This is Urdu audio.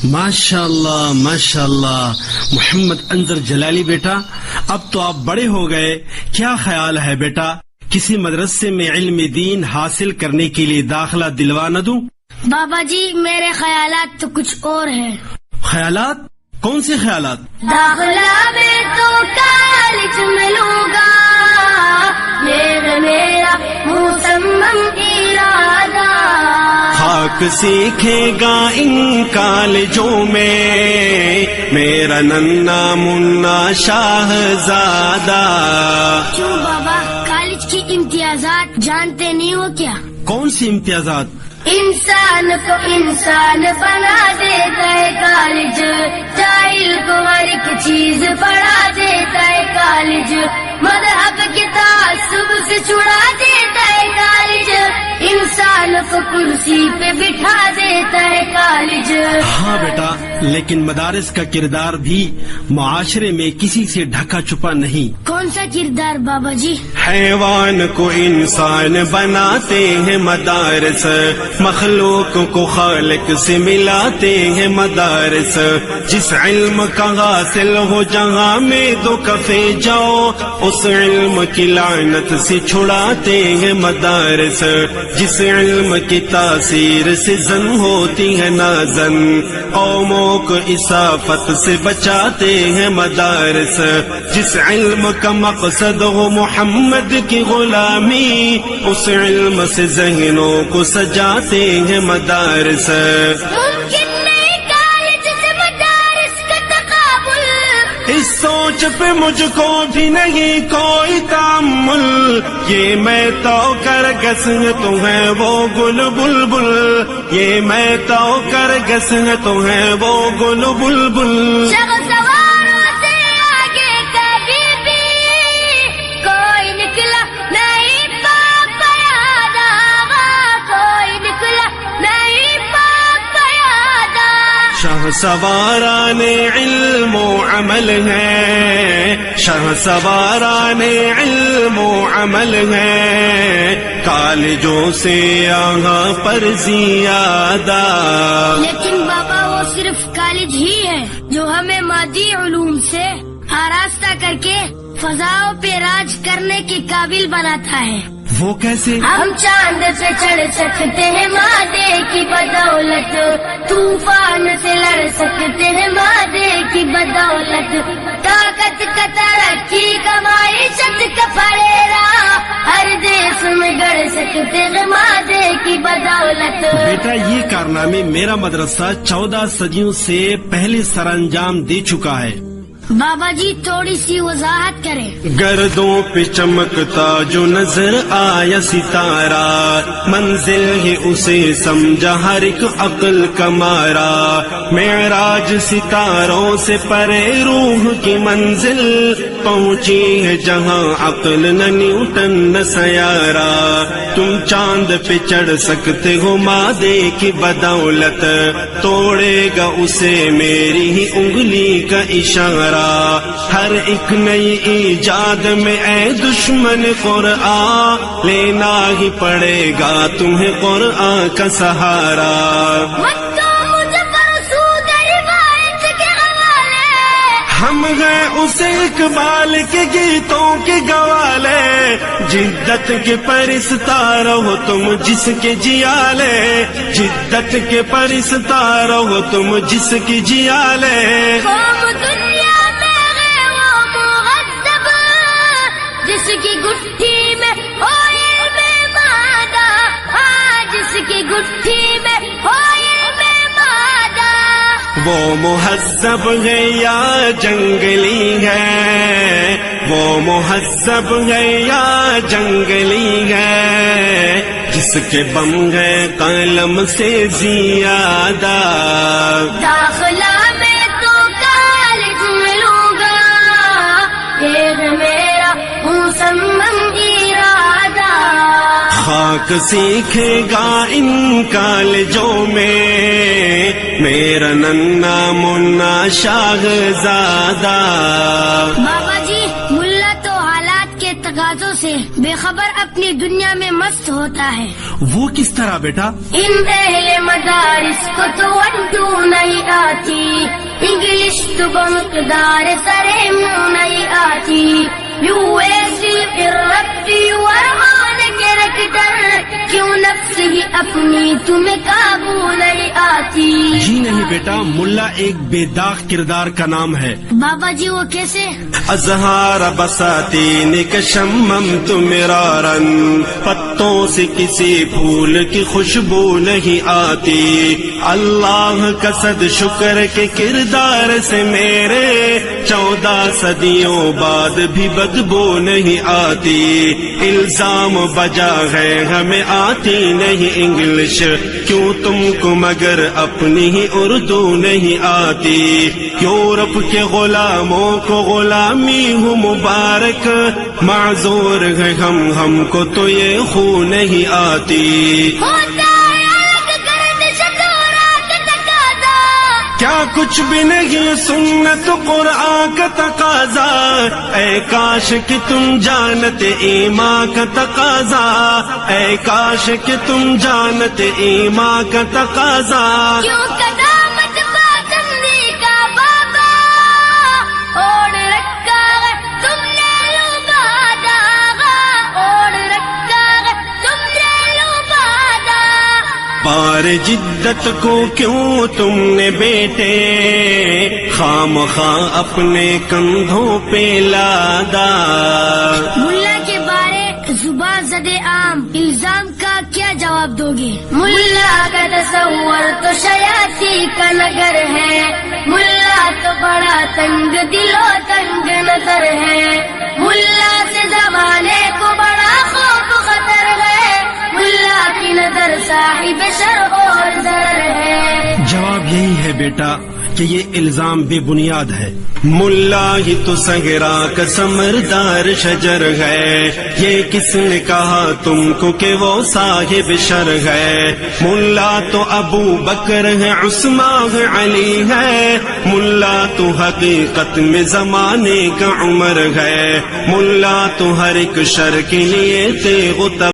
ماشاءاللہ ماشاءاللہ محمد انظر جلالی بیٹا، اب تو آپ بڑے ہو گئے، کیا خیال ہے بیٹا کسی مدرسے میں علم دین حاصل کرنے کے لیے داخلہ دلوا نہ دوں؟ بابا جی میرے خیالات تو کچھ اور ہیں۔ خیالات؟ کون سے خیالات؟ داخلہ میں تو کالج میں لوں گا، میرا مصمم ارادہ، خاک سیکھے گا ان کالجوں میں میرا ننا منا شاہزادہ۔ کیوں بابا کالج کی امتیازات جانتے نہیں ہو کیا؟ کون سی امتیازات؟ انسان کو انسان بنا دیتا ہے کالج، جاہل کو ہر ایک چیز پڑھا دیتا ہے کالج، مذہب کے تعصب سے چھڑا دیتا ہے کالج، انسان کو کرسی پہ بٹھا دیتا ہے کالج۔ ہاں بیٹا، لیکن مدارس کا کردار بھی معاشرے میں کسی سے ڈھکا چھپا نہیں۔ کون سا کردار بابا جی؟ حیوان کو انسان بناتے ہیں مدارس، مخلوق کو خالق سے ملاتے ہیں مدارس، جس علم کا حاصل ہو جہاں میں دو کفے جاؤ اس علم کی لعنت سے چھڑاتے ہیں مدارس، جس علم کی تاثیر سے زن ہوتی ہے نازن قوموں کو اصافت سے بچاتے ہیں مدارس، جس علم کا مقصد ہو محمد کی غلامی اس علم سے ذہنوں کو سجاتے ہیں مدارس۔ ممکن نہیں کالج سے مدارس کا تقابل، اس سوچ پہ مجھ کو بھی نہیں کوئی تامل، یہ میں تو کر گس تو ہے وہ گل بلبل، یہ میں تو کر گس تو ہے وہ گل بلبل۔ سواروں سے آگے کبھی بھی کوئی نکلا نہیں پاک پیادہ، کوئی نکلا نہیں پاک پیادہ۔ شاہ سواران علم و عمل ہے، شاہ سواران علم و عمل ہے، کالجوں سے یہاں پر زیادہ۔ لیکن بابا وہ صرف کالج ہی ہے جو ہمیں مادی علوم سے آراستہ کر کے فضاؤں پہ راج کرنے کے قابل بناتا ہے۔ وہ کیسے؟ ہم چاند پہ چڑھ سکتے ہیں مادے کی بدولت، طوفان سے لڑ سکتے ہیں مادے کی بدولت، طاقت کا ترقی کا معیشت کا پھریرا ہر دیش میں گڑ سکتے ہیں مادے کی بدولت۔ بیٹا یہ کارنامے میرا مدرسہ 14 صدیوں سے پہلے سر انجام دے چکا ہے۔ بابا جی تھوڑی سی وضاحت کریں۔ گردوں پہ چمکتا جو نظر آیا ستارہ، منزل ہے اسے سمجھا ہر ایک عقل کا مارا، معراج ستاروں سے پرے روح کی منزل، پہنچی ہے جہاں عقل نہ نیوٹن نہ سیارہ، تم چاند پہ چڑھ سکتے ہو مادے کی بدولت، توڑے گا اسے میری ہی انگلی کا اشارہ، ہر ایک نئی ایجاد میں اے دشمن قرآن لینا ہی پڑے گا تمہیں قرآن کا سہارا۔ ہم ہیں اسے اقبال کے گیتوں کے گوالے، جدت کے پرستار ہو تم جس کے جیالے، جدت کے پرستار ہو تم جس کی جیالے۔ جس کی گٹھی میں ہو علم مادہ، جس کی گٹھی میں ہو علم مادہ، وہ مہذب ہے یا جنگلی ہے، وہ مہذب ہے یا جنگلی ہے، جس کے بم ہے قلم سے زیادہ۔ داخلہ میں تو کالج میں لوں گا، میرا مصمم ارادہ، خاک سیکھے گا ان کالجوں میں میرا ننا منا شاہزادہ۔ بابا جی ملا تو حالات کے تقاضوں سے بے خبر اپنی دنیا میں مست ہوتا ہے. وہ کس طرح بیٹا؟ ان اہل مدارس کو تو 1 2 نہیں آتی، انگلش تو بمقدار سرے منہ نہیں آتی. یو ایسی قرت یو ارمان کریکٹر، کیوں نفس ہی اپنی تمہیں قابو نہیں آتی. جی نہیں بیٹا، ملا ایک بے داغ کردار کا نام ہے. بابا جی وہ کیسے؟ ازہار بساتین کا شممت مرارن، پتوں سے کسی پھول کی خوشبو نہیں آتی. اللہ کا صد شکر کے کردار سے میرے 14 صدیوں بعد بھی بدبو نہیں آتی. الزام بجا ہے ہمیں آتی نہیں انگلش، کیوں تم کو مگر اپنی ہی اردو نہیں آتی. یورپ کے غلاموں کو غلامی ہو مبارک، معذور ہے ہم کو تو یہ خو نہیں آتی. کیا کچھ بھی نہیں سنت قرآن کا تقاضا، اے کاش کہ تم جانتے ایمان کا تقاضا، اے کاش کہ تم جانتے ایمان کا تقاضا. کیوں قدامت پاچمنی کا بابا اوڑھ رکھا ہے تم نے لبادا، اوڑھ رکھا ہے تم نے لبادا. پار جدت کو کیوں تم نے بیٹے خام خواہ اپنے کندھوں پہ لادا. ملا کے بارے زبان زدے عام الزام کا کیا جواب دو گے؟ ملا کا تصور تو شیاطی کا نگر ہے، ملا تو بڑا تنگ دل و تنگ نظر ہے. ملا سے زمانے کو بڑا خوف خطر ہے، ملا کی نظر صاحب شر اور زر ہے. جواب یہی ہے بیٹا کہ یہ الزام بے بنیاد ہے. ملا ہی تو صحرا کا سمردار شجر ہے، یہ کس نے کہا تم کو کہ وہ صاحب شر ہے. ملا تو ابو بکر ہے، عثمان ہے، علی ہے. ملا تو حقیقت میں زمانے کا عمر ہے. ملا تو ہر ایک شر کے لیے تیغ و